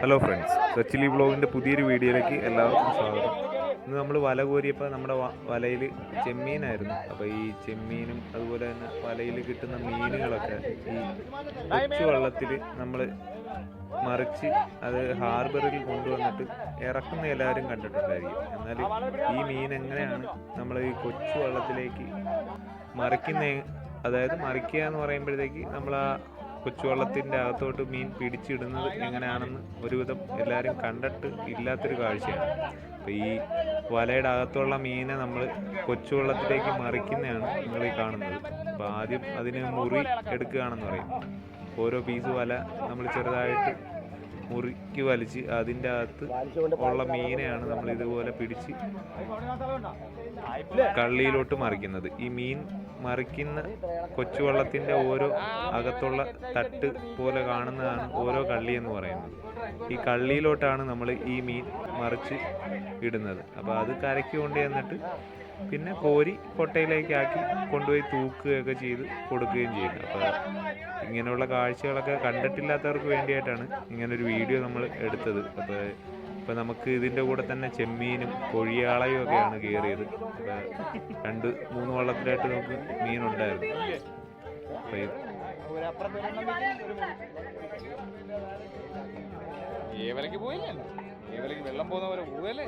Hello friends, സച്ചിലി വ്ളോഗിൻ്റെ പുതിയൊരു വീഡിയോയിലേക്ക് എല്ലാവർക്കും സ്വാഗതം. ഇന്ന് നമ്മൾ വല കോരിയപ്പോൾ നമ്മുടെ വലയിൽ ചെമ്മീനായിരുന്നു. അപ്പോൾ ഈ ചെമ്മീനും അതുപോലെ തന്നെ വലയിൽ കിട്ടുന്ന മീനുകളൊക്കെ ഈ കൊച്ചു വള്ളത്തിൽ നമ്മൾ മറിച്ച് അത് ഹാർബറിൽ കൊണ്ടുവന്നിട്ട് ഇറക്കുന്ന എല്ലാവരും കണ്ടിട്ടുണ്ടായിരിക്കും. എന്നാൽ ഈ മീൻ എങ്ങനെയാണ് നമ്മൾ ഈ കൊച്ചു വള്ളത്തിലേക്ക് അതായത് മറിക്കുക എന്ന് പറയുമ്പോഴത്തേക്ക് നമ്മൾ ആ കൊച്ചുവള്ളത്തിൻ്റെ അകത്തോട്ട് മീൻ പിടിച്ചിടുന്നത് എങ്ങനെയാണെന്ന് ഒരുവിധം എല്ലാവരും കണ്ടിട്ട് ഇല്ലാത്തൊരു കാഴ്ചയാണ്. അപ്പോൾ ഈ വലയുടെ അകത്തുള്ള മീനെ നമ്മൾ കൊച്ചുവള്ളത്തിലേക്ക് മറിക്കുന്നതാണ് നിങ്ങൾ ഈ കാണുന്നത്. അപ്പോൾ ആദ്യം അതിന് മുറി എടുക്കുകയാണെന്ന് പറയും. ഓരോ പീസ് വല നമ്മൾ ചെറുതായിട്ട് മുറിക്ക് വലിച്ച് അതിൻ്റെ അകത്ത് ഉള്ള മീനെയാണ് നമ്മൾ ഇതുപോലെ പിടിച്ച് കള്ളിയിലോട്ട് മറിക്കുന്നത്. ഈ മീൻ മറിക്കുന്ന കൊച്ചുവള്ളത്തിൻ്റെ ഓരോ അകത്തുള്ള തട്ട് പോലെ കാണുന്നതാണ് ഓരോ കള്ളി എന്ന് പറയുന്നത്. ഈ കള്ളിയിലോട്ടാണ് നമ്മൾ ഈ മീൻ മറിച്ച് ഇടുന്നത്. അപ്പോൾ അത് കരയ്ക്ക് കൊണ്ട് ചെന്നിട്ട് പിന്നെ കോരി കൊട്ടയിലേക്കാക്കി കൊണ്ടുപോയി തൂക്കുകയൊക്കെ ചെയ്ത് കൊടുക്കുകയും ചെയ്യുന്നു. അപ്പോൾ ഇങ്ങനെയുള്ള കാഴ്ചകളൊക്കെ കണ്ടിട്ടില്ലാത്തവർക്ക് വേണ്ടിയിട്ടാണ് ഇങ്ങനൊരു വീഡിയോ നമ്മൾ എടുത്തത്. അപ്പോൾ നമുക്ക് ഇതിൻ്റെ കൂടെ തന്നെ ചെമ്മീനും കൊഴിയാളയും ഒക്കെയാണ് കയറിയത്. അപ്പോൾ 2-3 വള്ളത്തിലായിട്ട് നമുക്ക് മീനുണ്ടായിരുന്നു. അപ്പോൾ ഏവലക്ക് പോയില്ലേ, ഏവലക്ക് വെള്ളം പോകുന്ന പോലെ പോവല്ലേ.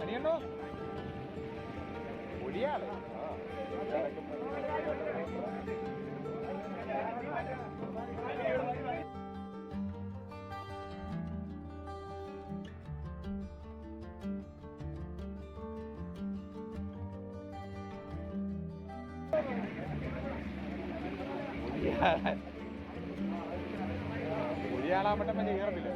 അനിയണ്ടോ ഒഴിയാളെ ഒഴിയാളാമട്ടം മറ്റേ കയറത്തില്ല.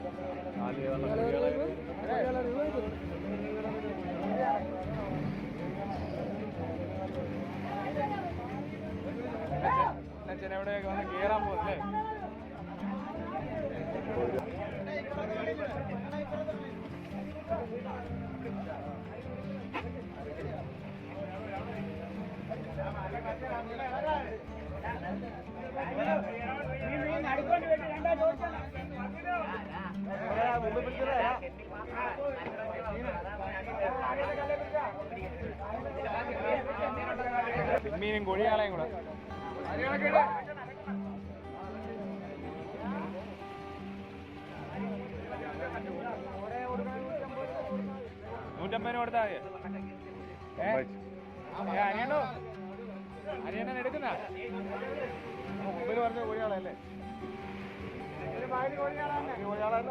അച്ഛനെവിടെയൊക്കെ വന്ന് കയറാൻ പോകുന്നല്ലേ. മീനും കൊഴിയാളയും കൂടെ $150 കൊടുത്താൽ മതി. അനിയനോ അനിയനെ എടുക്കുന്ന മുമ്പിൽ പറഞ്ഞ കൊഴിയാളല്ലേ. കൊഴിയാളല്ല